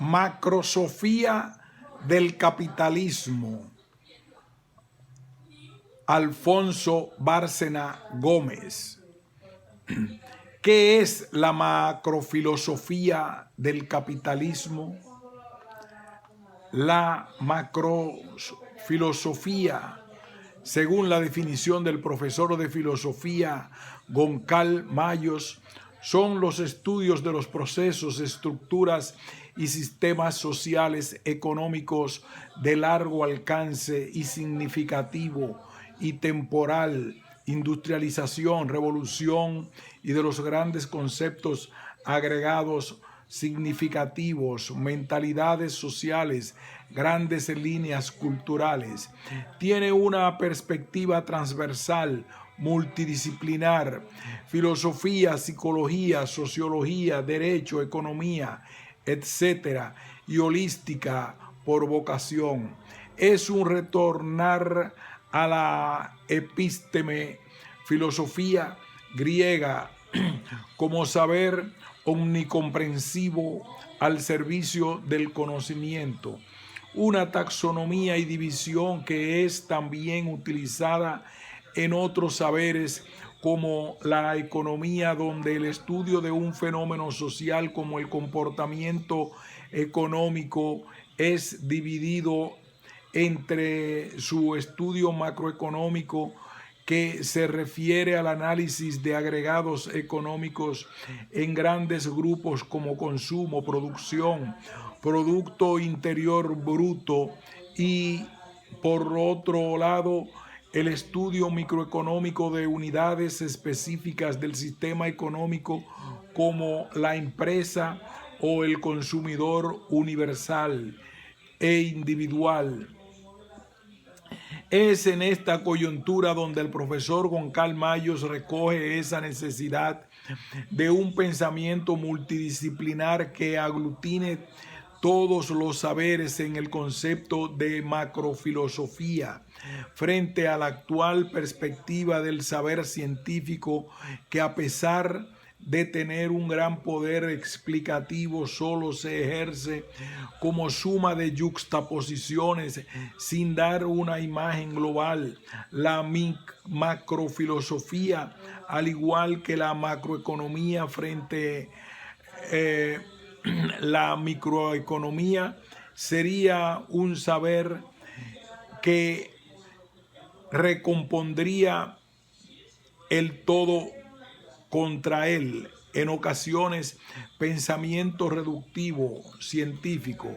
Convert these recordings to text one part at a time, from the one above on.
Macrosofía del capitalismo. Alfonso Bárcena Gómez. ¿Qué es la macrofilosofía del capitalismo? La macrofilosofía, según la definición del profesor de filosofía Goncal Mayos, son los estudios de los procesos, estructuras y sistemas sociales económicos de largo alcance y significativo y temporal, industrialización, revolución y de los grandes conceptos agregados significativos, mentalidades sociales, grandes líneas culturales. Tiene una perspectiva transversal, multidisciplinar, filosofía, psicología, sociología, derecho, economía, etcétera, y holística por vocación. Es un retornar a la epísteme, filosofía griega, como saber omnicomprensivo al servicio del conocimiento, una taxonomía y división que es también utilizada en otros saberes como la economía, donde el estudio de un fenómeno social como el comportamiento económico es dividido entre su estudio macroeconómico, que se refiere al análisis de agregados económicos en grandes grupos como consumo, producción, Producto Interior Bruto, y por otro lado el estudio microeconómico de unidades específicas del sistema económico como la empresa o el consumidor universal e individual. Es en esta coyuntura donde el profesor Goncal Mayos recoge esa necesidad de un pensamiento multidisciplinar que aglutine todos los saberes en el concepto de macrofilosofía, frente a la actual perspectiva del saber científico que, a pesar de tener un gran poder explicativo, solo se ejerce como suma de yuxtaposiciones sin dar una imagen global. La macrofilosofía, al igual que la macroeconomía frente la microeconomía, sería un saber que recompondría el todo contra él, en ocasiones pensamiento reductivo, científico.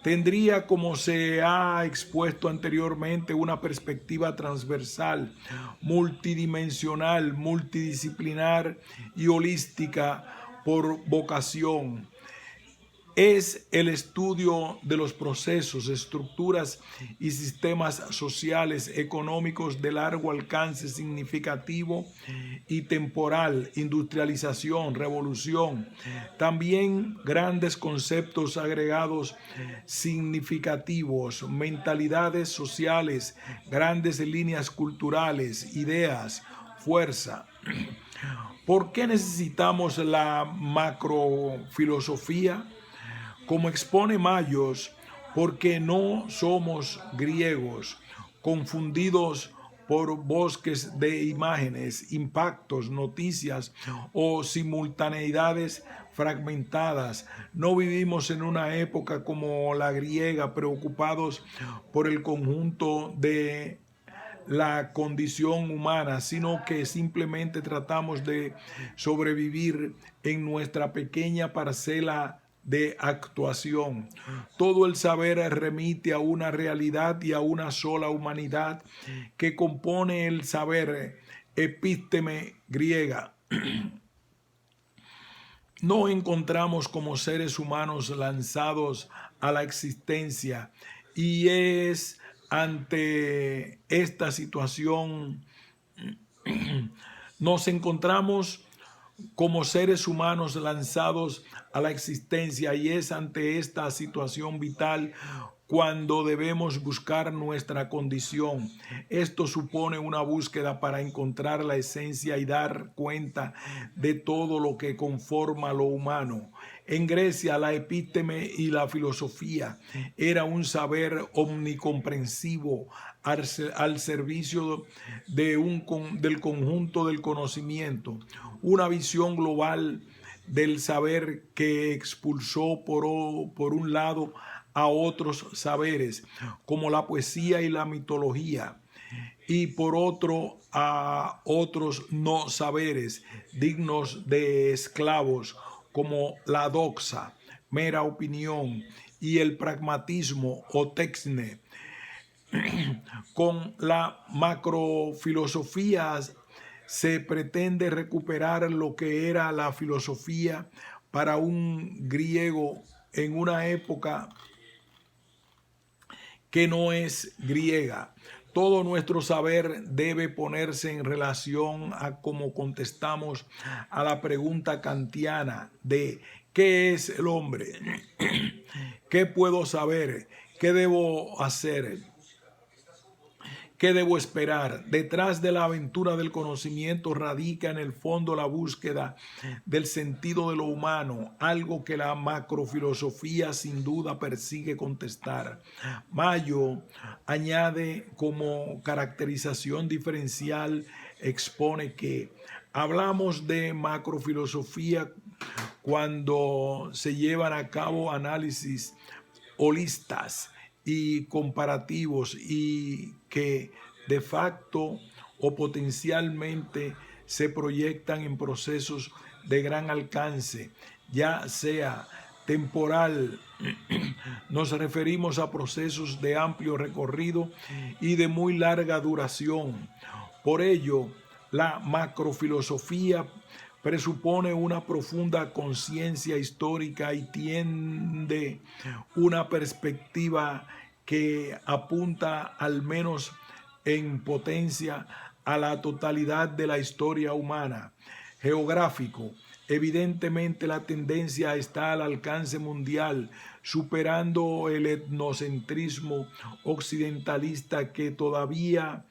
Tendría, como se ha expuesto anteriormente, una perspectiva transversal, multidimensional, multidisciplinar y holística por vocación. Es el estudio de los procesos, estructuras y sistemas sociales, económicos de largo alcance significativo y temporal, industrialización, revolución. También grandes conceptos agregados significativos, mentalidades sociales, grandes líneas culturales, ideas, fuerza. ¿Por qué necesitamos la macrofilosofía? Como expone Mayos, porque no somos griegos, confundidos por bosques de imágenes, impactos, noticias o simultaneidades fragmentadas. No vivimos en una época como la griega, preocupados por el conjunto de la condición humana, sino que simplemente tratamos de sobrevivir en nuestra pequeña parcela de actuación. Todo el saber remite a una realidad y a una sola humanidad que compone el saber, epísteme griega. No encontramos como seres humanos lanzados a la existencia, y es ante esta situación nos encontramos como seres humanos lanzados a la existencia, y es ante esta situación vital cuando debemos buscar nuestra condición. Esto supone una búsqueda para encontrar la esencia y dar cuenta de todo lo que conforma lo humano. En Grecia, la epíteme y la filosofía era un saber omnicomprensivo al servicio del conjunto del conocimiento, una visión global del saber que expulsó por un lado a otros saberes, como la poesía y la mitología, y por otro a otros no saberes dignos de esclavos, como la doxa, mera opinión, y el pragmatismo o texne. Con la macrofilosofía se pretende recuperar lo que era la filosofía para un griego en una época que no es griega. Todo nuestro saber debe ponerse en relación a cómo contestamos a la pregunta kantiana de ¿qué es el hombre? ¿Qué puedo saber? ¿Qué debo hacer? ¿Qué debo esperar? Detrás de la aventura del conocimiento radica en el fondo la búsqueda del sentido de lo humano, algo que la macrofilosofía sin duda persigue contestar. Mayo añade como caracterización diferencial, expone que hablamos de macrofilosofía cuando se llevan a cabo análisis holistas y comparativos y que de facto o potencialmente se proyectan en procesos de gran alcance, ya sea temporal. Nos referimos a procesos de amplio recorrido y de muy larga duración. Por ello, la macrofilosofía presupone una profunda conciencia histórica y tiende una perspectiva que apunta al menos en potencia a la totalidad de la historia humana. Geográfico. Evidentemente la tendencia está al alcance mundial, superando el etnocentrismo occidentalista que todavía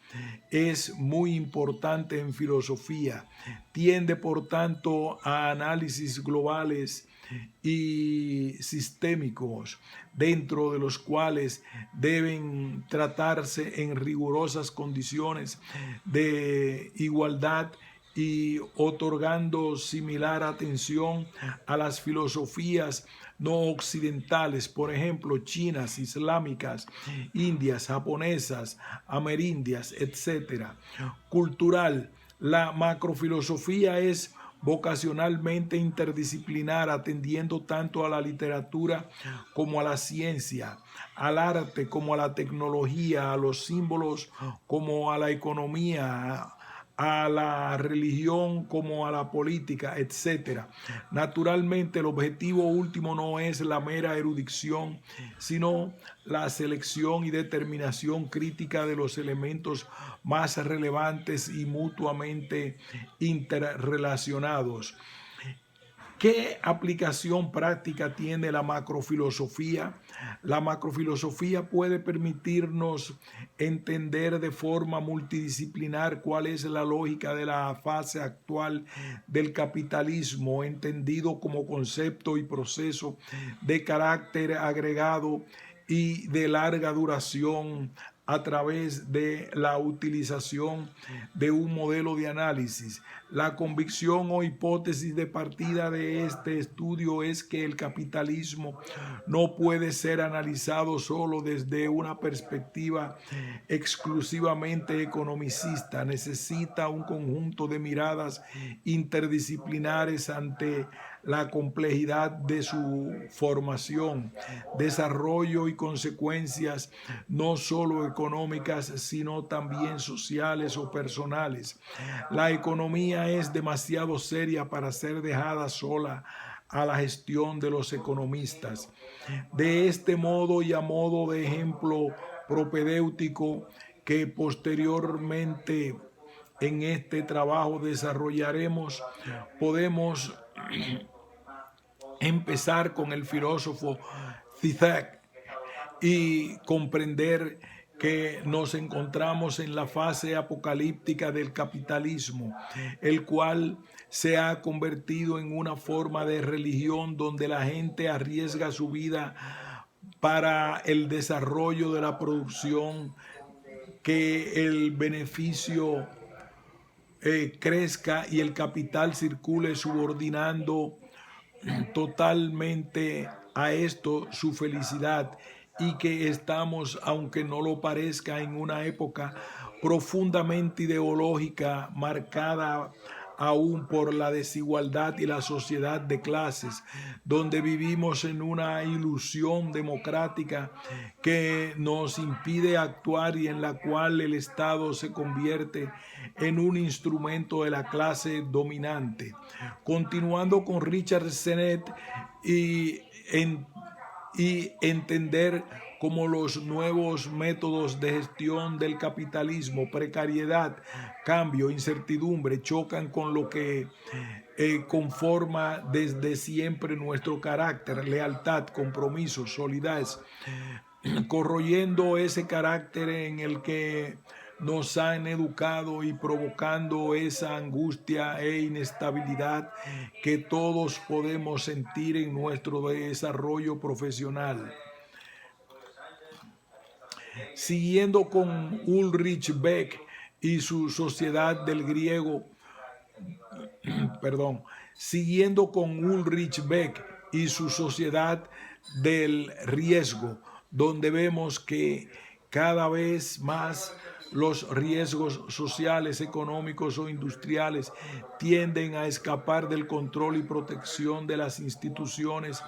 es muy importante en filosofía. Tiende, por tanto, a análisis globales y sistémicos, dentro de los cuales deben tratarse en rigurosas condiciones de igualdad y otorgando similar atención a las filosofías no occidentales, por ejemplo, chinas, islámicas, indias, japonesas, amerindias, etc. Cultural. La macrofilosofía es vocacionalmente interdisciplinar, atendiendo tanto a la literatura como a la ciencia, al arte como a la tecnología, a los símbolos como a la economía, a la religión como a la política, etc. Naturalmente, el objetivo último no es la mera erudición, sino la selección y determinación crítica de los elementos más relevantes y mutuamente interrelacionados. ¿Qué aplicación práctica tiene la macrofilosofía? La macrofilosofía puede permitirnos entender de forma multidisciplinar cuál es la lógica de la fase actual del capitalismo, entendido como concepto y proceso de carácter agregado y de larga duración a través de la utilización de un modelo de análisis. La convicción o hipótesis de partida de este estudio es que el capitalismo no puede ser analizado solo desde una perspectiva exclusivamente economicista. Necesita un conjunto de miradas interdisciplinares ante la complejidad de su formación, desarrollo y consecuencias no solo económicas, sino también sociales o personales. La economía es demasiado seria para ser dejada sola a la gestión de los economistas. De este modo y a modo de ejemplo propedéutico que posteriormente en este trabajo desarrollaremos, podemos empezar con el filósofo Zizek, y comprender que nos encontramos en la fase apocalíptica del capitalismo, el cual se ha convertido en una forma de religión donde la gente arriesga su vida para el desarrollo de la producción, que el beneficio crezca y el capital circule, subordinando totalmente a esto su felicidad, y que estamos, aunque no lo parezca, en una época profundamente ideológica, marcada aún por la desigualdad y la sociedad de clases, donde vivimos en una ilusión democrática que nos impide actuar y en la cual el Estado se convierte en un instrumento de la clase dominante. Continuando con Richard Sennett y, y entender cómo los nuevos métodos de gestión del capitalismo, precariedad, cambio, incertidumbre, chocan con lo que conforma desde siempre nuestro carácter: lealtad, compromiso, solidez, corroyendo ese carácter en el que nos han educado y provocando esa angustia e inestabilidad que todos podemos sentir en nuestro desarrollo profesional. Siguiendo con Ulrich Beck y su Sociedad del Griego, siguiendo con Ulrich Beck y su Sociedad del Riesgo, donde vemos que cada vez más los riesgos sociales, económicos o industriales tienden a escapar del control y protección de las instituciones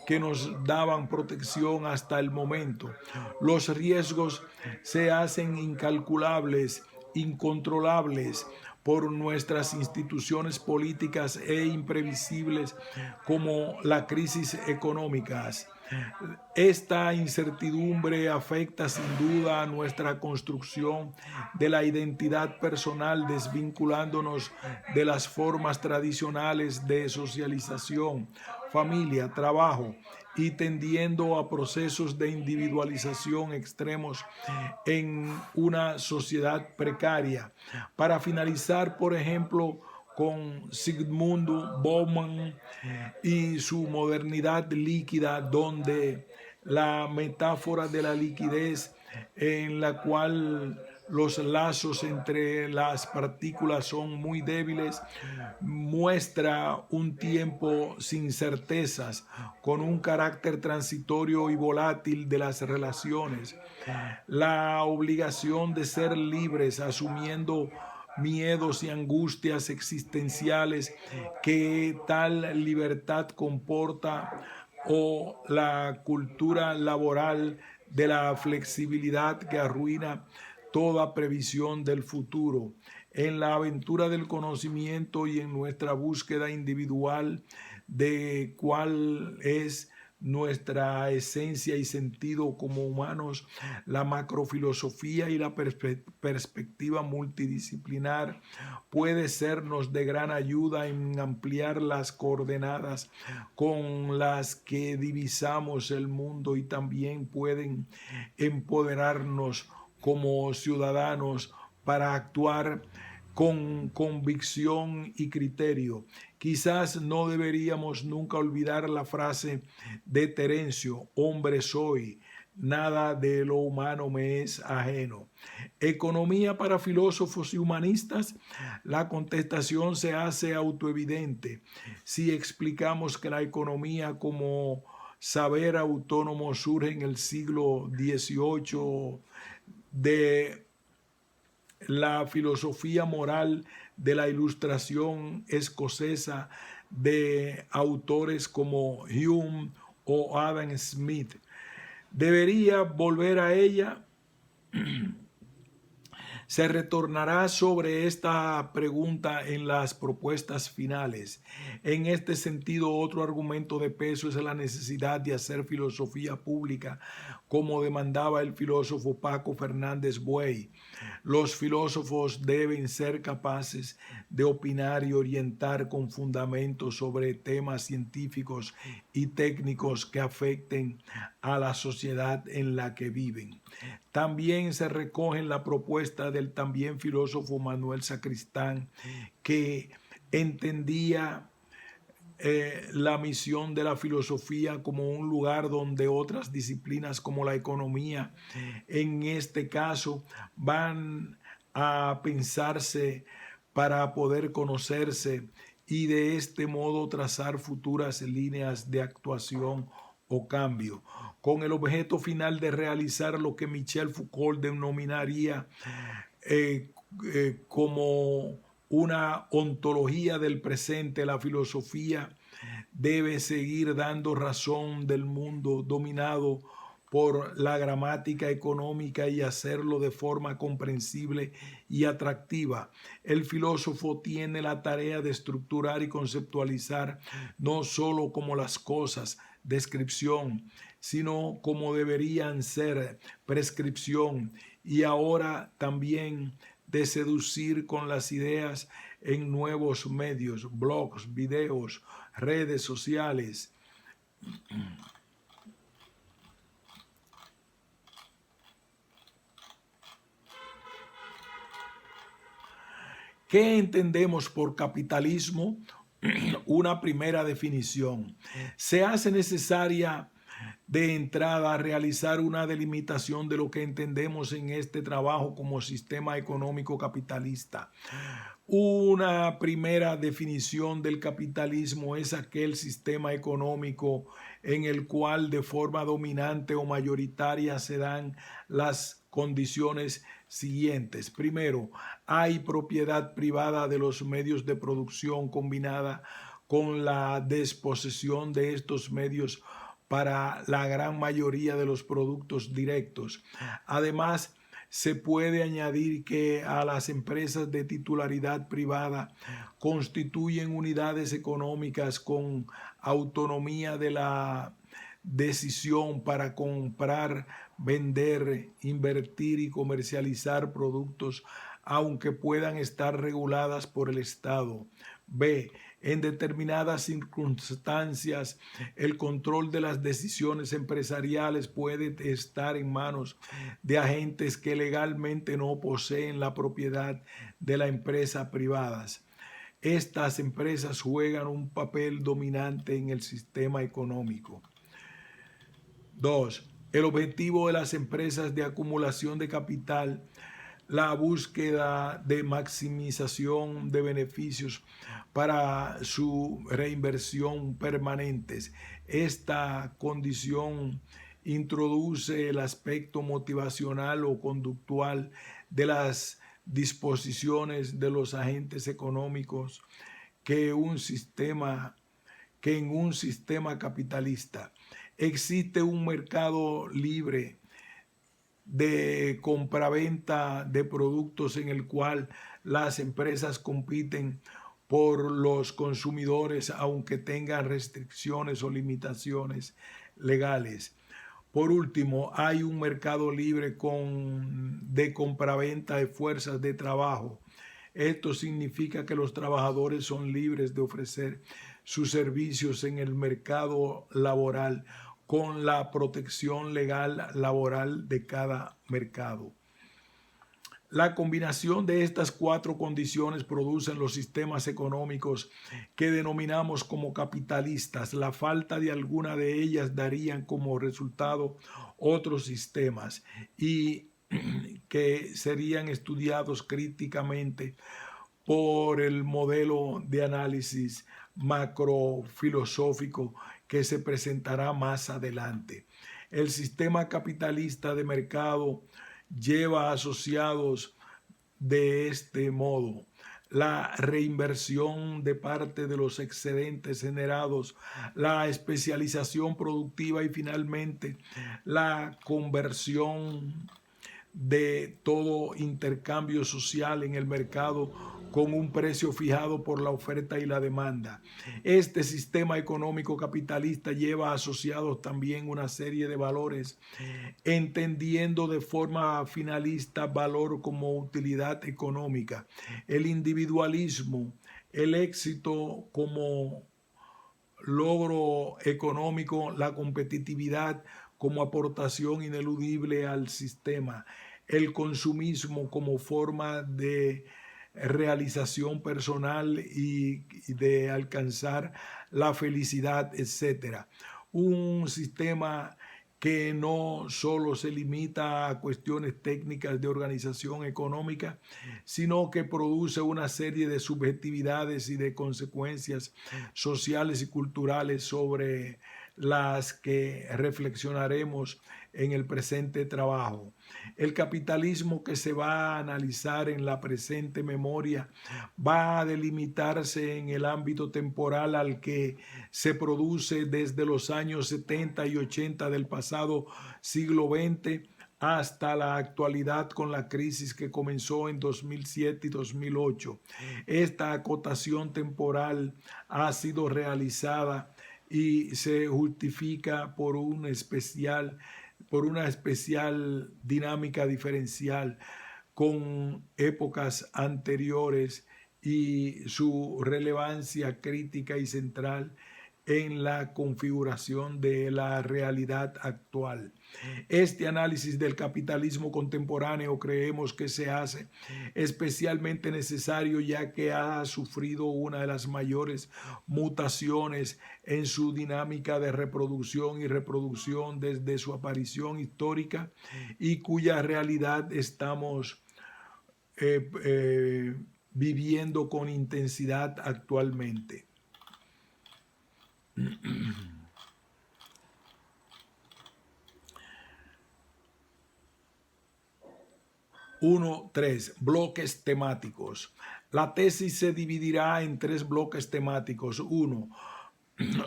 que nos daban protección hasta el momento. Los riesgos se hacen incalculables, incontrolables por nuestras instituciones políticas e imprevisibles como la crisis económicas. Esta incertidumbre afecta sin duda a nuestra construcción de la identidad personal, desvinculándonos de las formas tradicionales de socialización, familia, trabajo, y tendiendo a procesos de individualización extremos en una sociedad precaria. Para finalizar, por ejemplo, con Zygmunt Bauman y su modernidad líquida, donde la metáfora de la liquidez en la cual los lazos entre las partículas son muy débiles, muestra un tiempo sin certezas, con un carácter transitorio y volátil de las relaciones, la obligación de ser libres, asumiendo miedos y angustias existenciales que tal libertad comporta, o la cultura laboral de la flexibilidad que arruina toda previsión del futuro. En la aventura del conocimiento y en nuestra búsqueda individual de cuál es nuestra esencia y sentido como humanos, la macrofilosofía y la perspectiva multidisciplinar puede sernos de gran ayuda en ampliar las coordenadas con las que divisamos el mundo, y también pueden empoderarnos como ciudadanos para actuar con convicción y criterio. Quizás no deberíamos nunca olvidar la frase de Terencio: hombre soy, nada de lo humano me es ajeno. Economía para filósofos y humanistas. La contestación se hace autoevidente si explicamos que la economía como saber autónomo surge en el siglo XVIII de la filosofía moral de la Ilustración escocesa de autores como Hume o Adam Smith. Debería volver a ella Se retornará sobre esta pregunta en las propuestas finales. En este sentido, otro argumento de peso es la necesidad de hacer filosofía pública, como demandaba el filósofo Paco Fernández Buey. Los filósofos deben ser capaces de opinar y orientar con fundamentos sobre temas científicos y técnicos que afecten a la sociedad en la que viven. También se recoge en la propuesta del también filósofo Manuel Sacristán, que entendía la misión de la filosofía como un lugar donde otras disciplinas como la economía, en este caso, van a pensarse para poder conocerse y de este modo trazar futuras líneas de actuación o cambio, con el objeto final de realizar lo que Michel Foucault denominaría como una ontología del presente. La filosofía debe seguir dando razón del mundo dominado por la gramática económica y hacerlo de forma comprensible y atractiva. El filósofo tiene la tarea de estructurar y conceptualizar no solo como las cosas, descripción, sino como deberían ser, prescripción, y ahora también de seducir con las ideas en nuevos medios, blogs, videos, redes sociales. ¿Qué entendemos por capitalismo? Una primera definición. Se hace necesaria de entrada realizar una delimitación de lo que entendemos en este trabajo como sistema económico capitalista. Una primera definición del capitalismo es aquel sistema económico en el cual de forma dominante o mayoritaria se dan las condiciones siguientes. Primero, hay propiedad privada de los medios de producción combinada con la desposesión de estos medios para la gran mayoría de los productos directos. Además, se puede añadir que a las empresas de titularidad privada constituyen unidades económicas con autonomía de la decisión para comprar, vender, invertir y comercializar productos, aunque puedan estar reguladas por el Estado. B. En determinadas circunstancias, el control de las decisiones empresariales puede estar en manos de agentes que legalmente no poseen la propiedad de la empresa privadas. Estas empresas juegan un papel dominante en el sistema económico. 2. El objetivo de las empresas de acumulación de capital, la búsqueda de maximización de beneficios para su reinversión permanentes. Esta condición introduce el aspecto motivacional o conductual de las disposiciones de los agentes económicos que en un sistema capitalista existe un mercado libre de compraventa de productos en el cual las empresas compiten por los consumidores, aunque tengan restricciones o limitaciones legales. Por último, hay un mercado libre de compraventa de fuerzas de trabajo. Esto significa que los trabajadores son libres de ofrecer sus servicios en el mercado laboral con la protección legal laboral de cada mercado. La combinación de estas cuatro condiciones producen los sistemas económicos que denominamos como capitalistas. La falta de alguna de ellas darían como resultado otros sistemas y que serían estudiados críticamente por el modelo de análisis macrofilosófico que se presentará más adelante. El sistema capitalista de mercado lleva asociados de este modo la reinversión de parte de los excedentes generados, la especialización productiva y finalmente la conversión de todo intercambio social en el mercado con un precio fijado por la oferta y la demanda. Este sistema económico capitalista lleva asociados también una serie de valores, entendiendo de forma finalista valor como utilidad económica, el individualismo, el éxito como logro económico, la competitividad como aportación ineludible al sistema, el consumismo como forma de realización personal y de alcanzar la felicidad, etcétera. Un sistema que no solo se limita a cuestiones técnicas de organización económica, sino que produce una serie de subjetividades y de consecuencias sociales y culturales sobre las que reflexionaremos en el presente trabajo. El capitalismo que se va a analizar en la presente memoria va a delimitarse en el ámbito temporal al que se produce desde los años 70 y 80 del pasado siglo XX hasta la actualidad con la crisis que comenzó en 2007 y 2008. Esta acotación temporal ha sido realizada y se justifica por una especial dinámica diferencial con épocas anteriores y su relevancia crítica y central en la configuración de la realidad actual. Este análisis del capitalismo contemporáneo creemos que se hace especialmente necesario ya que ha sufrido una de las mayores mutaciones en su dinámica de reproducción y reproducción desde su aparición histórica y cuya realidad estamos viviendo con intensidad actualmente. 1.3. Bloques temáticos. La tesis se dividirá en 3 bloques temáticos. 1.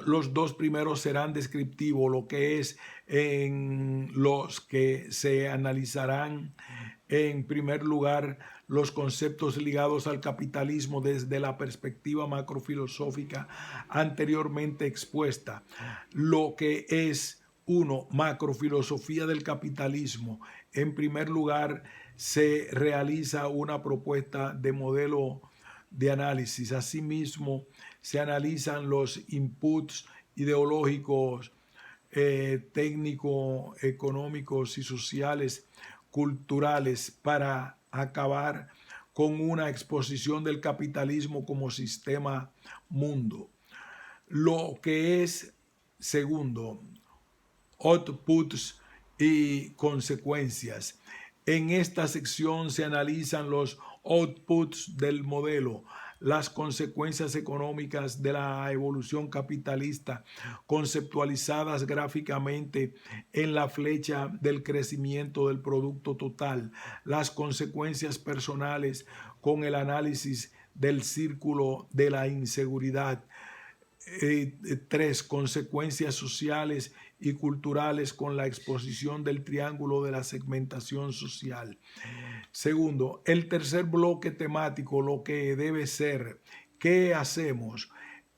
Los 2 primeros serán descriptivos, lo que es en los que se analizarán en primer lugar los conceptos ligados al capitalismo desde la perspectiva macrofilosófica anteriormente expuesta, lo que es 1. Macrofilosofía del capitalismo. En primer lugar, se realiza una propuesta de modelo de análisis. Asimismo, se analizan los inputs ideológicos, técnicos, económicos y sociales, culturales, para acabar con una exposición del capitalismo como sistema mundo. Lo que es, segundo, outputs y consecuencias. En esta sección se analizan los outputs del modelo, las consecuencias económicas de la evolución capitalista, conceptualizadas gráficamente en la flecha del crecimiento del producto total, las consecuencias personales con el análisis del círculo de la inseguridad. 3. Consecuencias sociales y culturales con la exposición del triángulo de la segmentación social. Segundo, el tercer bloque temático, lo que debe ser, ¿qué hacemos?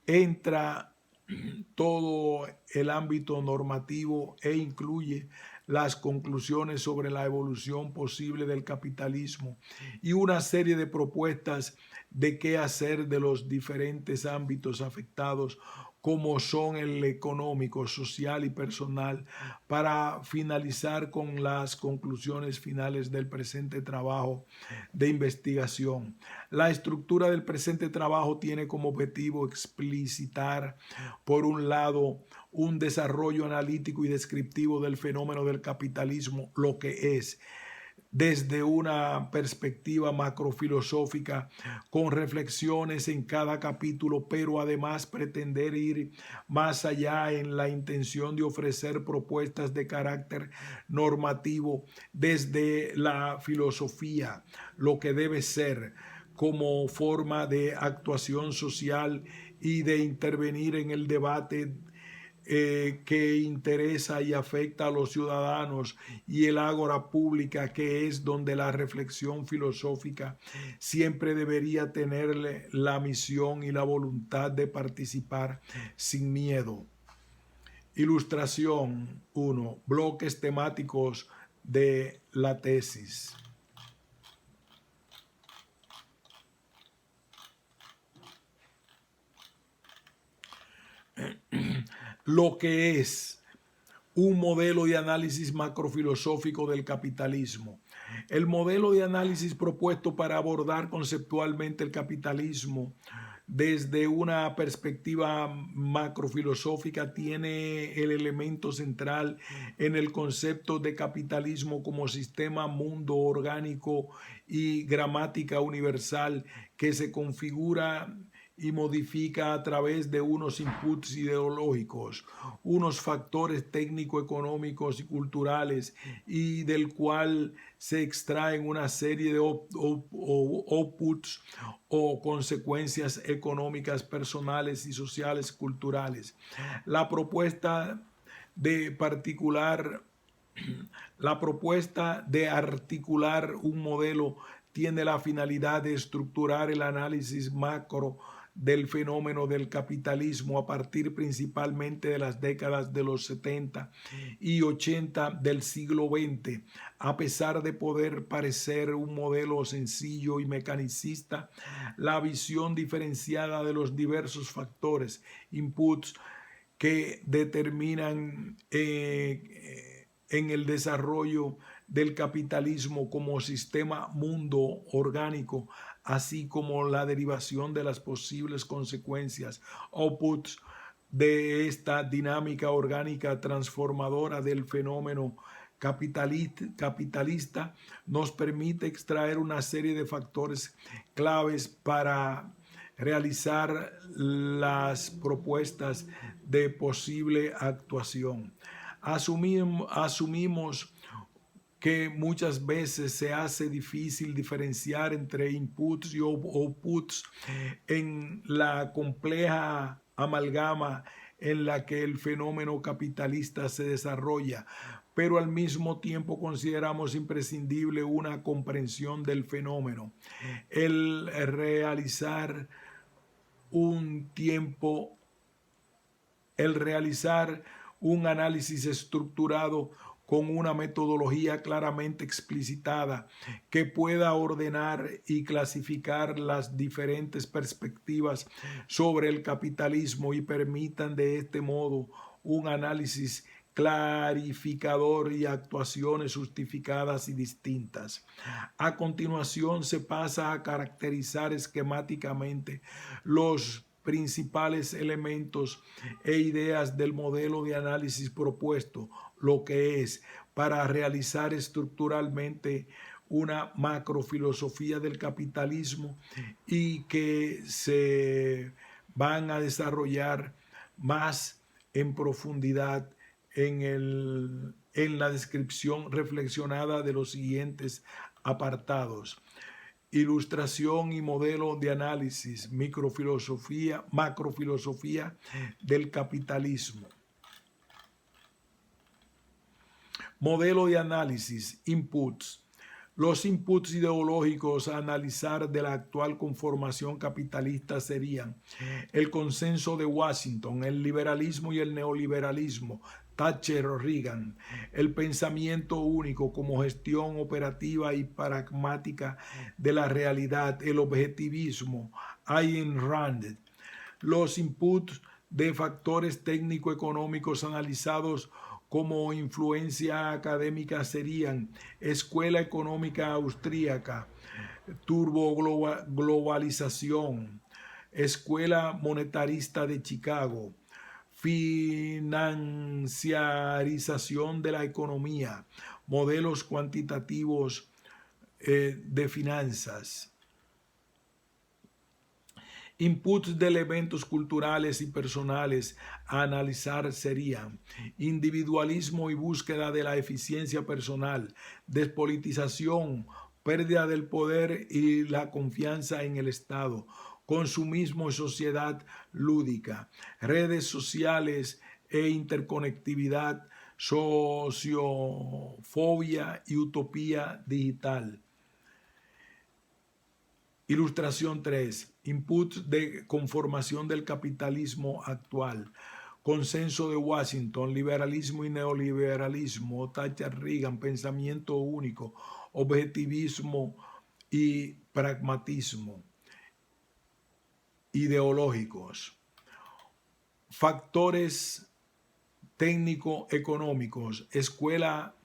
Entra todo el ámbito normativo e incluye las conclusiones sobre la evolución posible del capitalismo y una serie de propuestas de qué hacer de los diferentes ámbitos afectados, como son el económico, social y personal, para finalizar con las conclusiones finales del presente trabajo de investigación. La estructura del presente trabajo tiene como objetivo explicitar, por un lado, un desarrollo analítico y descriptivo del fenómeno del capitalismo, lo que es, desde una perspectiva macrofilosófica, con reflexiones en cada capítulo, pero además pretender ir más allá en la intención de ofrecer propuestas de carácter normativo desde la filosofía, lo que debe ser, como forma de actuación social y de intervenir en el debate que interesa y afecta a los ciudadanos, y el ágora pública, que es donde la reflexión filosófica siempre debería tener la misión y la voluntad de participar sin miedo. Ilustración 1. Bloques temáticos de la tesis. Lo que es un modelo de análisis macrofilosófico del capitalismo. El modelo de análisis propuesto para abordar conceptualmente el capitalismo desde una perspectiva macrofilosófica tiene el elemento central en el concepto de capitalismo como sistema mundo orgánico y gramática universal que se configura y modifica a través de unos inputs ideológicos, unos factores técnico-económicos y culturales, y del cual se extraen una serie de outputs o consecuencias económicas, personales y sociales culturales. La propuesta de articular un modelo tiene la finalidad de estructurar el análisis macro del fenómeno del capitalismo a partir principalmente de las décadas de los 70 y 80 del siglo XX. A pesar de poder parecer un modelo sencillo y mecanicista, la visión diferenciada de los diversos factores, inputs, que determinan en el desarrollo del capitalismo como sistema mundo orgánico, así como la derivación de las posibles consecuencias, outputs de esta dinámica orgánica transformadora del fenómeno capitalista, nos permite extraer una serie de factores claves para realizar las propuestas de posible actuación. Asumimos que muchas veces se hace difícil diferenciar entre inputs y outputs en la compleja amalgama en la que el fenómeno capitalista se desarrolla, pero al mismo tiempo consideramos imprescindible una comprensión del fenómeno. El realizar un análisis estructurado con una metodología claramente explicitada que pueda ordenar y clasificar las diferentes perspectivas sobre el capitalismo y permitan de este modo un análisis clarificador y actuaciones justificadas y distintas. A continuación se pasa a caracterizar esquemáticamente los principales elementos e ideas del modelo de análisis propuesto, lo que es, para realizar estructuralmente una macrofilosofía del capitalismo, y que se van a desarrollar más en profundidad en la descripción reflexionada de los siguientes apartados. Ilustración y modelo de análisis, macrofilosofía del capitalismo. Modelo de análisis, inputs. Los inputs ideológicos a analizar de la actual conformación capitalista serían el consenso de Washington, el liberalismo y el neoliberalismo, Thatcher o Reagan, el pensamiento único como gestión operativa y pragmática de la realidad, el objetivismo, Ayn Rand. Los inputs de factores técnico-económicos analizados como influencia académica serían escuela económica austríaca, turboglobalización, escuela monetarista de Chicago, financiarización de la economía, modelos cuantitativos de finanzas. Inputs de elementos culturales y personales a analizar serían individualismo y búsqueda de la eficiencia personal, despolitización, pérdida del poder y la confianza en el Estado, consumismo y sociedad lúdica, redes sociales e interconectividad, sociofobia y utopía digital. Ilustración 3. Inputs de conformación del capitalismo actual. Consenso de Washington, liberalismo y neoliberalismo, Thatcher Reagan, pensamiento único, objetivismo y pragmatismo ideológicos. Factores técnico-económicos, escuela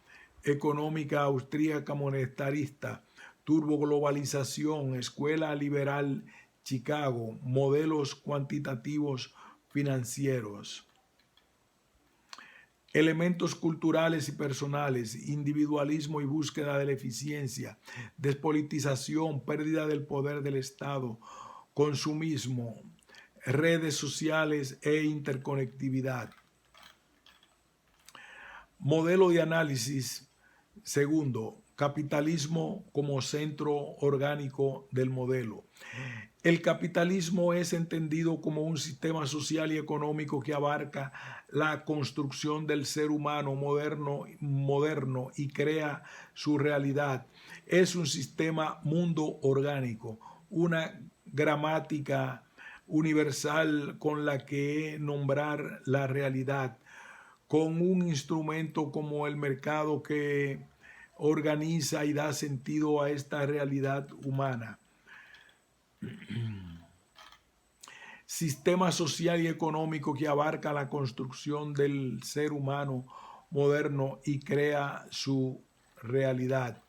económica austríaca monetarista, turboglobalización, escuela liberal Chicago, modelos cuantitativos financieros. Elementos culturales y personales, individualismo y búsqueda de la eficiencia, despolitización, pérdida del poder del Estado, consumismo, redes sociales e interconectividad. Modelo de análisis. Segundo, capitalismo como centro orgánico del modelo. El capitalismo es entendido como un sistema social y económico que abarca la construcción del ser humano moderno y crea su realidad. Es un sistema mundo orgánico, una gramática universal con la que nombrar la realidad, con un instrumento como el mercado que organiza y da sentido a esta realidad humana. Sistema social y económico que abarca la construcción del ser humano moderno y crea su realidad.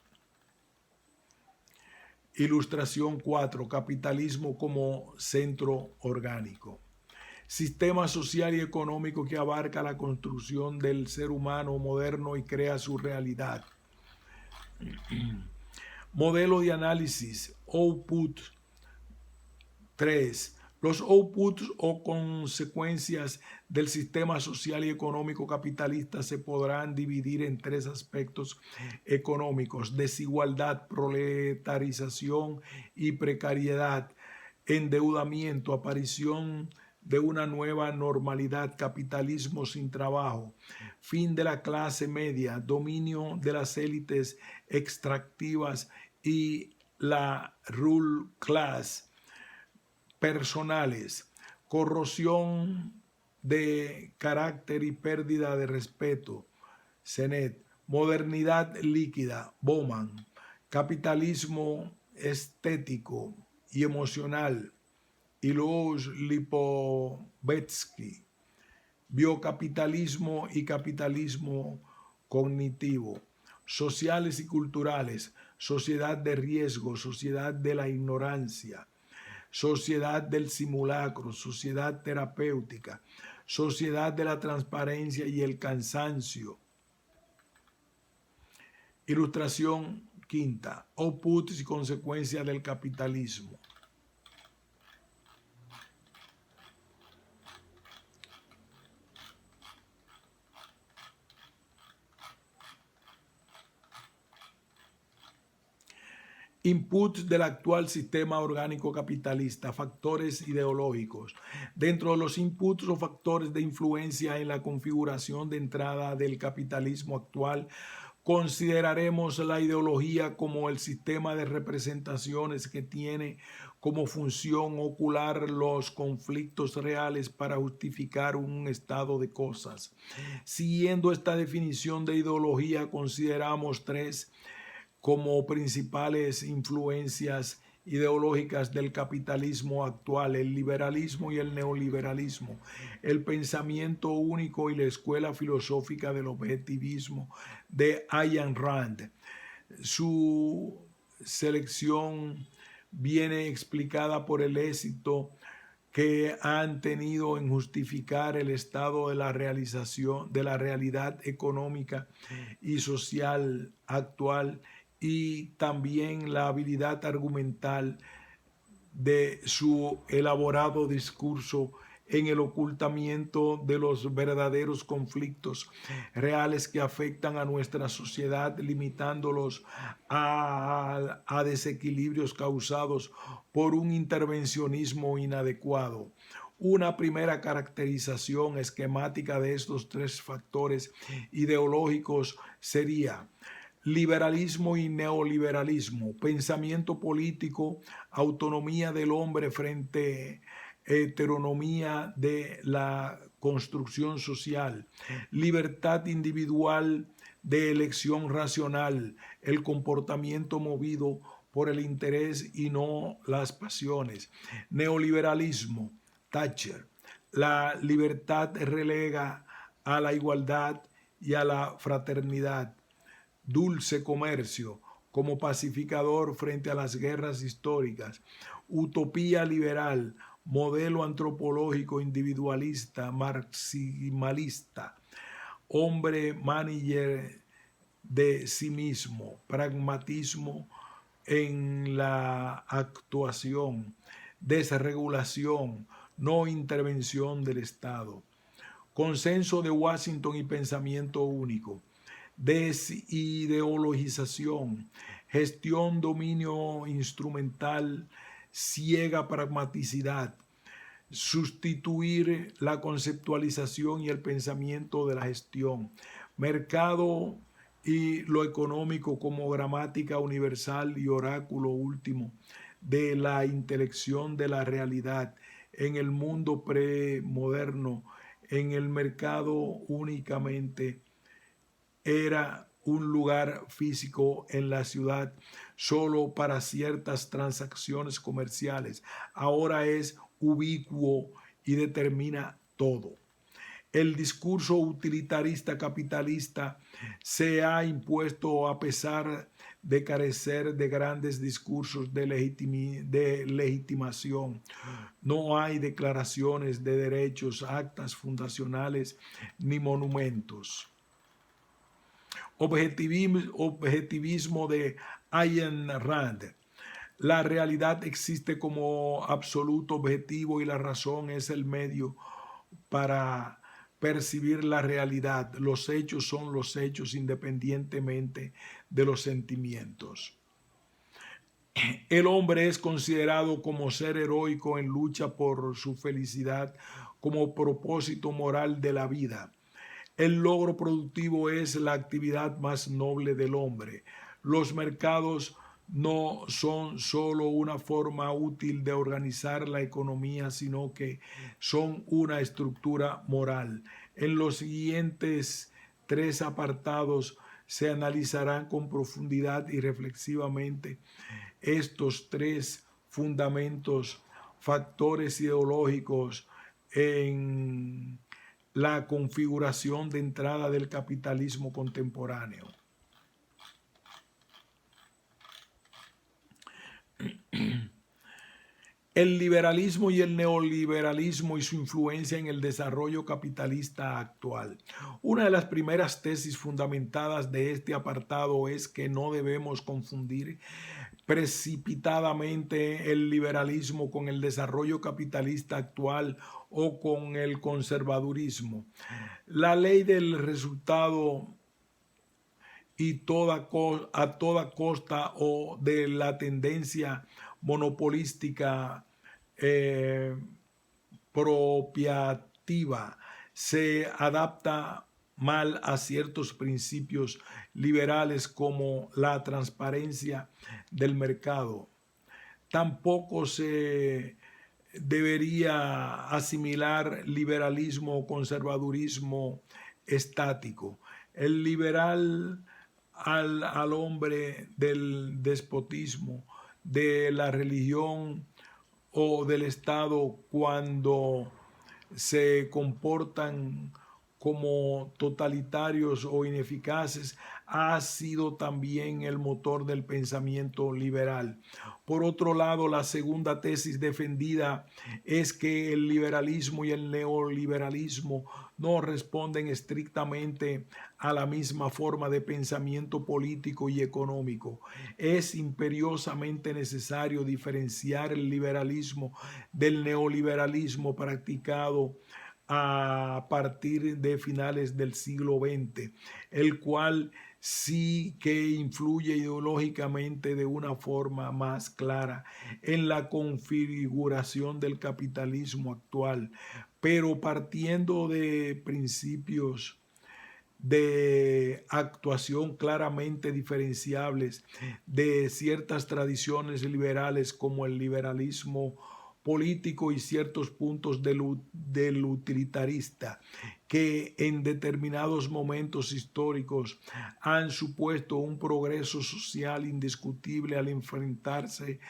Ilustración 4. Capitalismo como centro orgánico. Sistema social y económico que abarca la construcción del ser humano moderno y crea su realidad. Modelo de análisis. Output 3. Los outputs o consecuencias del sistema social y económico capitalista se podrán dividir en tres aspectos económicos: desigualdad, proletarización y precariedad, endeudamiento, aparición de una nueva normalidad, capitalismo sin trabajo, fin de la clase media, dominio de las élites extractivas y la rule class personales, corrosión de carácter y pérdida de respeto, Senet, modernidad líquida, Bauman, capitalismo estético y emocional, Ilush Lipovetsky, biocapitalismo y capitalismo cognitivo, sociales y culturales, sociedad de riesgo, sociedad de la ignorancia, sociedad del simulacro, sociedad terapéutica, sociedad de la transparencia y el cansancio. Ilustración 5. Outputs y consecuencias del capitalismo. Inputs del actual sistema orgánico capitalista, factores ideológicos. Dentro de los inputs o factores de influencia en la configuración de entrada del capitalismo actual, consideraremos la ideología como el sistema de representaciones que tiene como función ocular los conflictos reales para justificar un estado de cosas. Siguiendo esta definición de ideología, consideramos tres como principales influencias ideológicas del capitalismo actual: el liberalismo y el neoliberalismo, el pensamiento único y la escuela filosófica del objetivismo de Ayn Rand. Su selección viene explicada por el éxito que han tenido en justificar el estado de la realización de la realidad económica y social actual, y también la habilidad argumental de su elaborado discurso en el ocultamiento de los verdaderos conflictos reales que afectan a nuestra sociedad, limitándolos a desequilibrios causados por un intervencionismo inadecuado. Una primera caracterización esquemática de estos tres factores ideológicos sería liberalismo y neoliberalismo, pensamiento político, autonomía del hombre frente a heteronomía de la construcción social, libertad individual de elección racional, el comportamiento movido por el interés y no las pasiones. Neoliberalismo, Thatcher, la libertad relega a la igualdad y a la fraternidad. Dulce comercio como pacificador frente a las guerras históricas. Utopía liberal, modelo antropológico individualista, maximalista. Hombre manager de sí mismo, pragmatismo en la actuación, desregulación, no intervención del Estado. Consenso de Washington y pensamiento único. Desideologización, gestión, dominio instrumental, ciega pragmaticidad, sustituir la conceptualización y el pensamiento de la gestión, mercado y lo económico como gramática universal y oráculo último de la intelección de la realidad en el mundo premoderno, en el mercado únicamente era un lugar físico en la ciudad solo para ciertas transacciones comerciales. Ahora es ubicuo y determina todo. El discurso utilitarista capitalista se ha impuesto a pesar de carecer de grandes discursos de legitimación. No hay declaraciones de derechos, actas fundacionales ni monumentos. Objetivismo de Ayn Rand. La realidad existe como absoluto objetivo y la razón es el medio para percibir la realidad. Los hechos son los hechos independientemente de los sentimientos. El hombre es considerado como ser heroico en lucha por su felicidad, como propósito moral de la vida. El logro productivo es la actividad más noble del hombre. Los mercados no son solo una forma útil de organizar la economía, sino que son una estructura moral. En los siguientes tres apartados se analizarán con profundidad y reflexivamente estos tres fundamentos, factores ideológicos en la configuración de entrada del capitalismo contemporáneo. El liberalismo y el neoliberalismo y su influencia en el desarrollo capitalista actual. Una de las primeras tesis fundamentadas de este apartado es que no debemos confundir precipitadamente el liberalismo con el desarrollo capitalista actual o con el conservadurismo. La ley del resultado y a toda costa o de la tendencia monopolística propiativa se adapta mal a ciertos principios liberales como la transparencia del mercado. Tampoco se debería asimilar liberalismo o conservadurismo estático. El liberal al hombre del despotismo, de la religión o del Estado cuando se comportan como totalitarios o ineficaces, ha sido también el motor del pensamiento liberal. Por otro lado, la segunda tesis defendida es que el liberalismo y el neoliberalismo no responden estrictamente a la misma forma de pensamiento político y económico. Es imperiosamente necesario diferenciar el liberalismo del neoliberalismo practicado a partir de finales del siglo XX, el cual sí que influye ideológicamente de una forma más clara en la configuración del capitalismo actual, pero partiendo de principios de actuación claramente diferenciables de ciertas tradiciones liberales como el liberalismo político y ciertos puntos del utilitarista que en determinados momentos históricos han supuesto un progreso social indiscutible al enfrentarse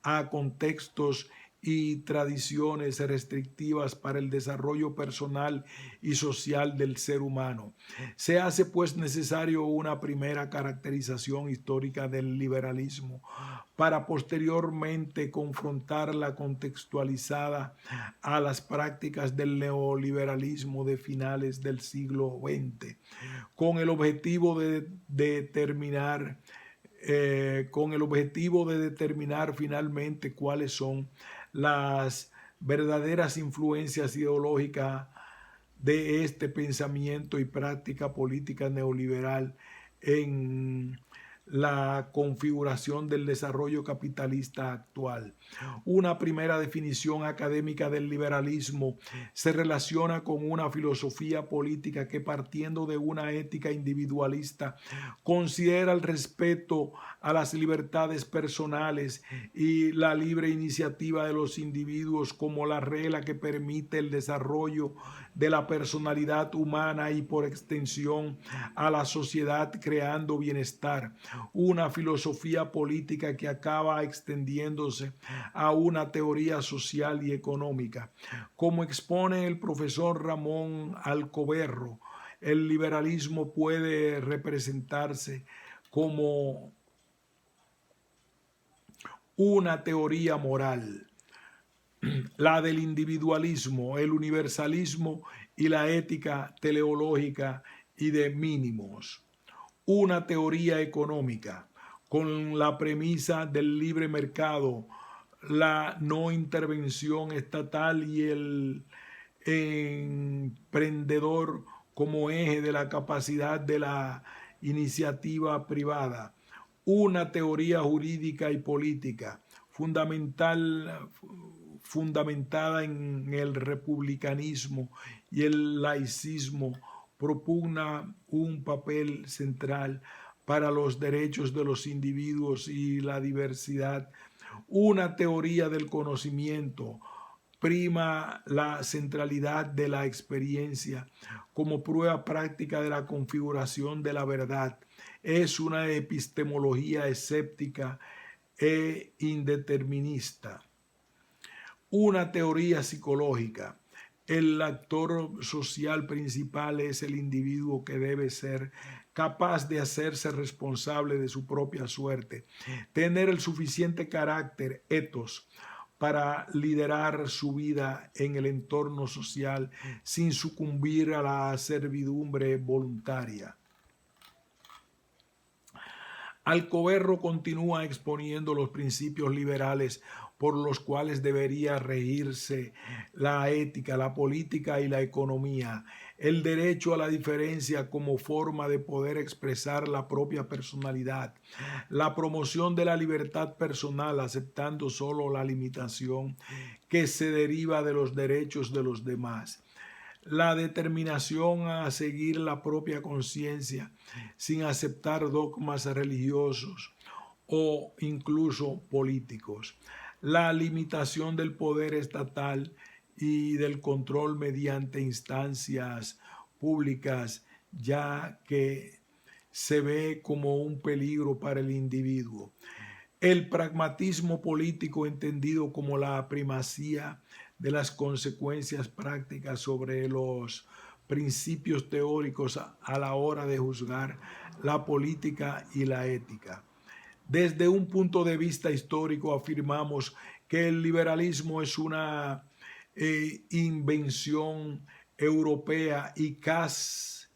a contextos y tradiciones restrictivas para el desarrollo personal y social del ser humano. Se hace pues necesario una primera caracterización histórica del liberalismo para posteriormente confrontarla contextualizada a las prácticas del neoliberalismo de finales del siglo XX, con el objetivo de determinar finalmente cuáles son las verdaderas influencias ideológicas de este pensamiento y práctica política neoliberal en la configuración del desarrollo capitalista actual. Una primera definición académica del liberalismo se relaciona con una filosofía política que, partiendo de una ética individualista, considera el respeto a las libertades personales y la libre iniciativa de los individuos como la regla que permite el desarrollo de la personalidad humana y por extensión a la sociedad, creando bienestar. Una filosofía política que acaba extendiéndose a una teoría social y económica. Como expone el profesor Ramón Alcoberro, el liberalismo puede representarse como una teoría moral, la del individualismo, el universalismo y la ética teleológica y de mínimos. Una teoría económica con la premisa del libre mercado, la no intervención estatal y el emprendedor como eje de la capacidad de la iniciativa privada. Una teoría jurídica y política fundamentada en el republicanismo y el laicismo, propugna un papel central para los derechos de los individuos y la diversidad. Una teoría del conocimiento prima la centralidad de la experiencia como prueba práctica de la configuración de la verdad. Es una epistemología escéptica e indeterminista. Una teoría psicológica. El actor social principal es el individuo, que debe ser capaz de hacerse responsable de su propia suerte, tener el suficiente carácter, ethos, para liderar su vida en el entorno social sin sucumbir a la servidumbre voluntaria. Alcoberro continúa exponiendo los principios liberales por los cuales debería regirse la ética, la política y la economía. El derecho a la diferencia como forma de poder expresar la propia personalidad. La promoción de la libertad personal, aceptando solo la limitación que se deriva de los derechos de los demás. La determinación a seguir la propia conciencia sin aceptar dogmas religiosos o incluso políticos. La limitación del poder estatal y del control mediante instancias públicas, ya que se ve como un peligro para el individuo. El pragmatismo político, entendido como la primacía de las consecuencias prácticas sobre los principios teóricos a la hora de juzgar la política y la ética. Desde un punto de vista histórico, afirmamos que el liberalismo es una invención europea y casi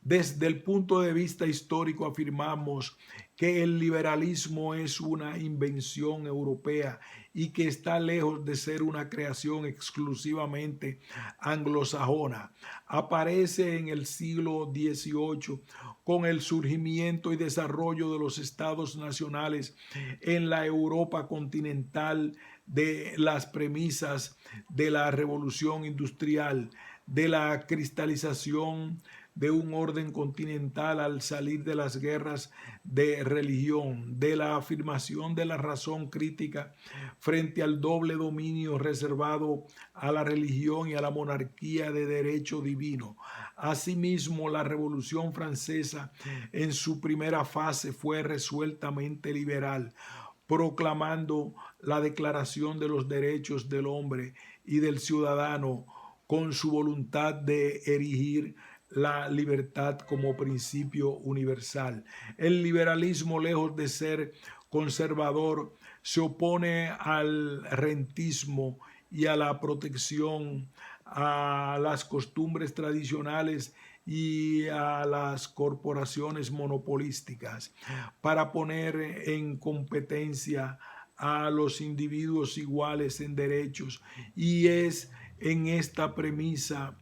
Desde el punto de vista histórico afirmamos que el liberalismo es una invención europea y que está lejos de ser una creación exclusivamente anglosajona. Aparece en el siglo XVIII con el surgimiento y desarrollo de los estados nacionales en la Europa continental, de las premisas de la revolución industrial, de la cristalización de un orden continental al salir de las guerras de religión, de la afirmación de la razón crítica frente al doble dominio reservado a la religión y a la monarquía de derecho divino. Asimismo, la Revolución Francesa en su primera fase fue resueltamente liberal, proclamando la Declaración de los Derechos del Hombre y del Ciudadano con su voluntad de erigir la libertad como principio universal. El liberalismo, lejos de ser conservador, se opone al rentismo y a la protección, a las costumbres tradicionales y a las corporaciones monopolísticas, para poner en competencia a los individuos iguales en derechos. Y es en esta premisa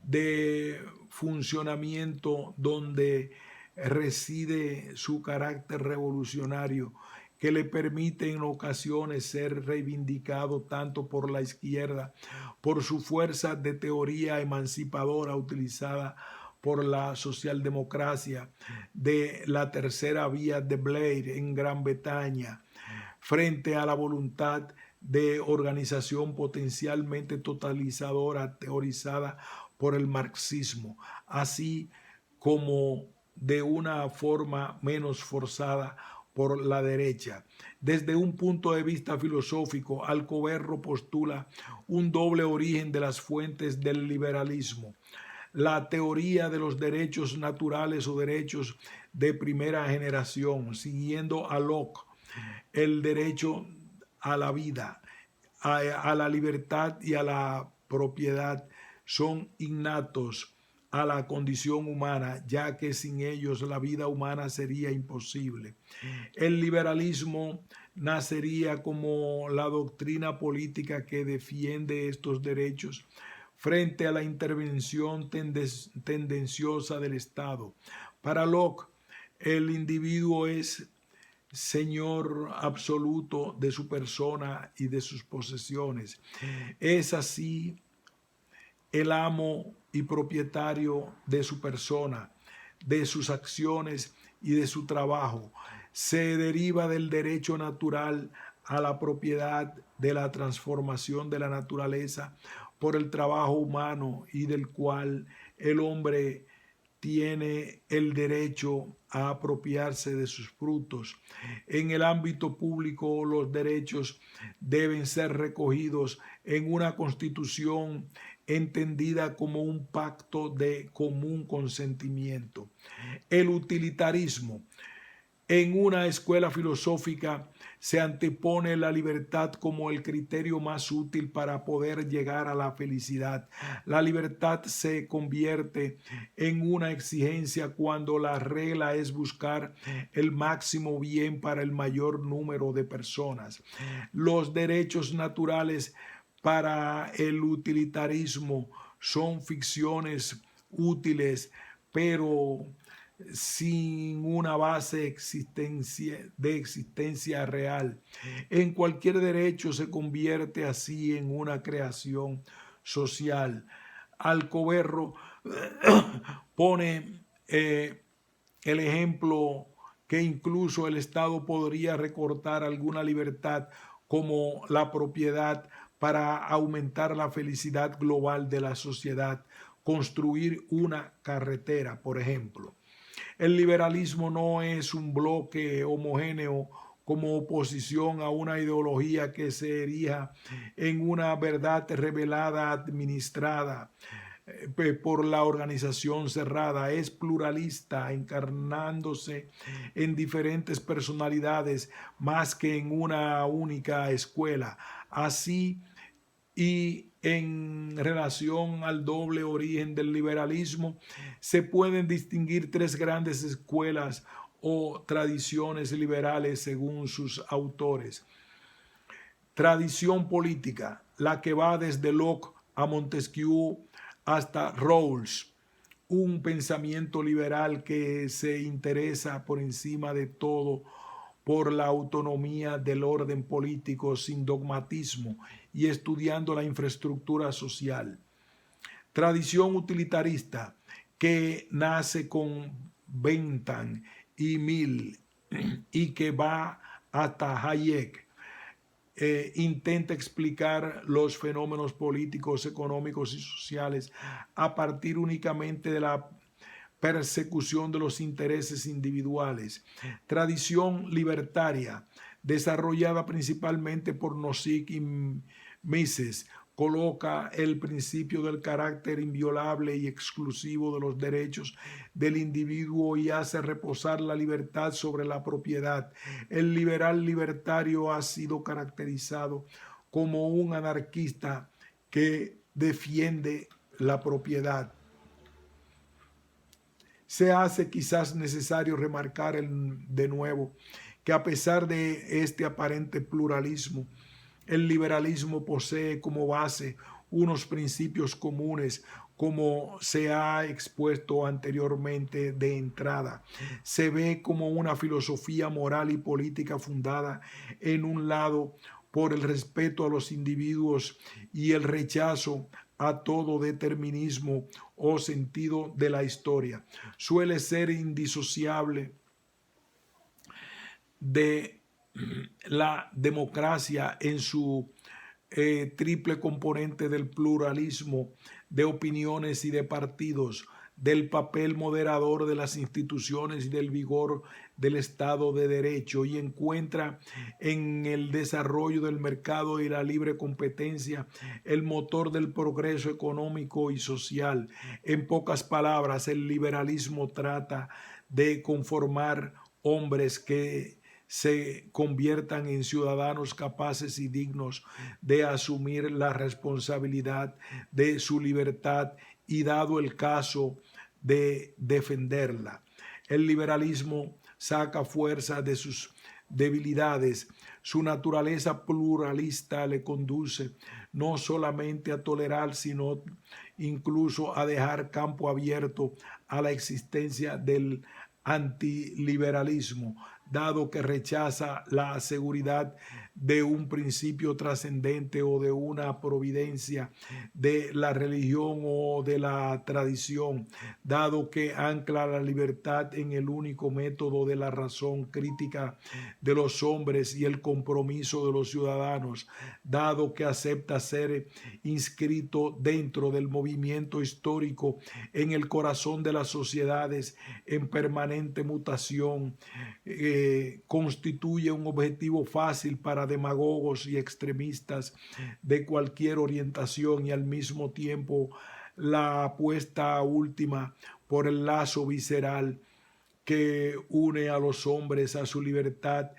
de funcionamiento donde reside su carácter revolucionario, que le permite en ocasiones ser reivindicado tanto por la izquierda, por su fuerza de teoría emancipadora utilizada por la socialdemocracia de la tercera vía de Blair en Gran Bretaña, frente a la voluntad de organización potencialmente totalizadora teorizada por el marxismo, así como de una forma menos forzada por la derecha. Desde un punto de vista filosófico, Alcoberro postula un doble origen de las fuentes del liberalismo: la teoría de los derechos naturales o derechos de primera generación, siguiendo a Locke, el derecho a la vida, a la libertad y a la propiedad son innatos a la condición humana, ya que sin ellos la vida humana sería imposible. El liberalismo nacería como la doctrina política que defiende estos derechos frente a la intervención tendenciosa del Estado. Para Locke, el individuo es señor absoluto de su persona y de sus posesiones. Es así el amo y propietario de su persona, de sus acciones y de su trabajo. Se deriva del derecho natural a la propiedad, de la transformación de la naturaleza por el trabajo humano, y del cual el hombre tiene el derecho a apropiarse de sus frutos. En el ámbito público, los derechos deben ser recogidos en una constitución entendida como un pacto de común consentimiento. El utilitarismo. En una escuela filosófica se antepone la libertad como el criterio más útil para poder llegar a la felicidad. La libertad se convierte en una exigencia cuando la regla es buscar el máximo bien para el mayor número de personas. Los derechos naturales para el utilitarismo son ficciones útiles, pero sin una base de existencia real. En cualquier derecho se convierte así en una creación social. Alcoberro pone el ejemplo que incluso el Estado podría recortar alguna libertad, como la propiedad, para aumentar la felicidad global de la sociedad. Construir una carretera, por ejemplo. El liberalismo no es un bloque homogéneo como oposición a una ideología que se erija en una verdad revelada, administrada por la organización cerrada. Es pluralista, encarnándose en diferentes personalidades más que en una única escuela. Así, y En relación al doble origen del liberalismo, se pueden distinguir tres grandes escuelas o tradiciones liberales según sus autores. Tradición política, la que va desde Locke a Montesquieu hasta Rawls, un pensamiento liberal que se interesa por encima de todo por la autonomía del orden político sin dogmatismo y estudiando la infraestructura social. Tradición utilitarista que nace con Bentham y Mill y que va hasta Hayek. Intenta explicar los fenómenos políticos, económicos y sociales a partir únicamente de la persecución de los intereses individuales. Tradición libertaria, desarrollada principalmente por Nozick y Mises, coloca el principio del carácter inviolable y exclusivo de los derechos del individuo y hace reposar la libertad sobre la propiedad. El liberal libertario ha sido caracterizado como un anarquista que defiende la propiedad. Se hace quizás necesario remarcar de nuevo que a pesar de este aparente pluralismo, el liberalismo posee como base unos principios comunes, como se ha expuesto anteriormente de entrada. Se ve como una filosofía moral y política fundada, en un lado, por el respeto a los individuos y el rechazo a todo determinismo o sentido de la historia. Suele ser indisociable de la democracia en su triple componente del pluralismo de opiniones y de partidos, del papel moderador de las instituciones y del vigor del Estado de Derecho, y encuentra en el desarrollo del mercado y la libre competencia el motor del progreso económico y social. En pocas palabras, el liberalismo trata de conformar hombres que se conviertan en ciudadanos capaces y dignos de asumir la responsabilidad de su libertad y, dado el caso, de defenderla. El liberalismo saca fuerza de sus debilidades. Su naturaleza pluralista le conduce no solamente a tolerar, sino incluso a dejar campo abierto a la existencia del antiliberalismo, dado que rechaza la seguridad de un principio trascendente o de una providencia de la religión o de la tradición, dado que ancla la libertad en el único método de la razón crítica de los hombres y el compromiso de los ciudadanos, dado que acepta ser inscrito dentro del movimiento histórico en el corazón de las sociedades en permanente mutación, constituye un objetivo fácil para demagogos y extremistas de cualquier orientación, y al mismo tiempo la apuesta última por el lazo visceral que une a los hombres a su libertad,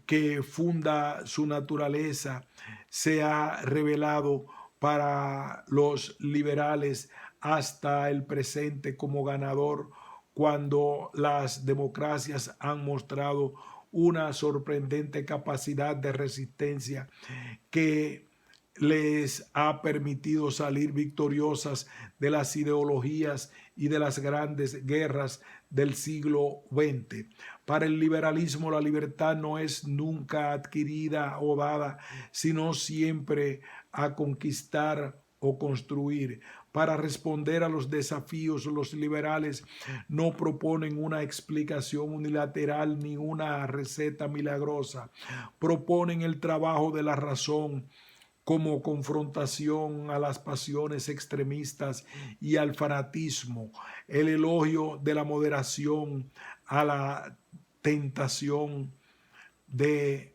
que funda su naturaleza, se ha revelado para los liberales hasta el presente como ganador, cuando las democracias han mostrado una sorprendente capacidad de resistencia que les ha permitido salir victoriosas de las ideologías y de las grandes guerras del siglo XX. Para el liberalismo, la libertad no es nunca adquirida o dada, sino siempre a conquistar o construir. Para responder a los desafíos, los liberales no proponen una explicación unilateral ni una receta milagrosa. Proponen el trabajo de la razón como confrontación a las pasiones extremistas y al fanatismo, el elogio de la moderación a la tentación de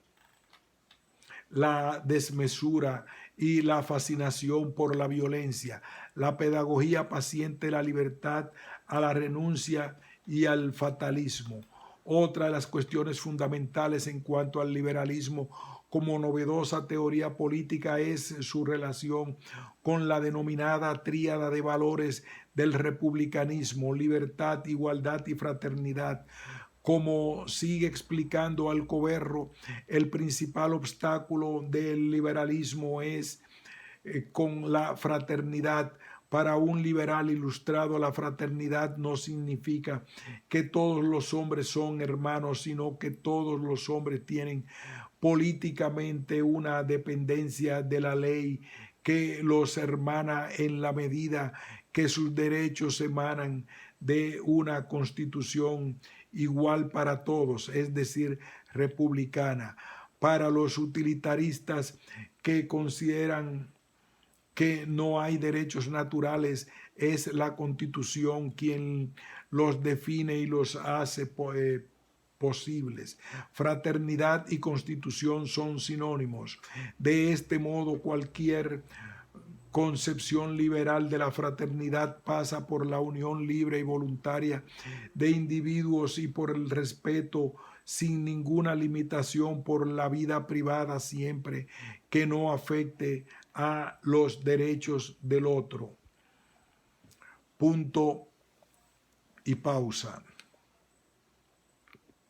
la desmesura y la fascinación por la violencia, la pedagogía paciente de la libertad a la renuncia y al fatalismo. Otra de las cuestiones fundamentales en cuanto al liberalismo como novedosa teoría política es su relación con la denominada tríada de valores del republicanismo: libertad, igualdad y fraternidad. Como sigue explicando Alcoberro, el principal obstáculo del liberalismo es con la fraternidad. Para un liberal ilustrado, la fraternidad no significa que todos los hombres son hermanos, sino que todos los hombres tienen políticamente una dependencia de la ley que los hermana en la medida que sus derechos emanan de una constitución igual para todos, es decir, republicana. Para los utilitaristas que consideran que no hay derechos naturales, es la Constitución quien los define y los hace posibles. Fraternidad y Constitución son sinónimos. De este modo, cualquier concepción liberal de la fraternidad pasa por la unión libre y voluntaria de individuos y por el respeto sin ninguna limitación por la vida privada, siempre que no afecte a los derechos del otro. Punto y pausa.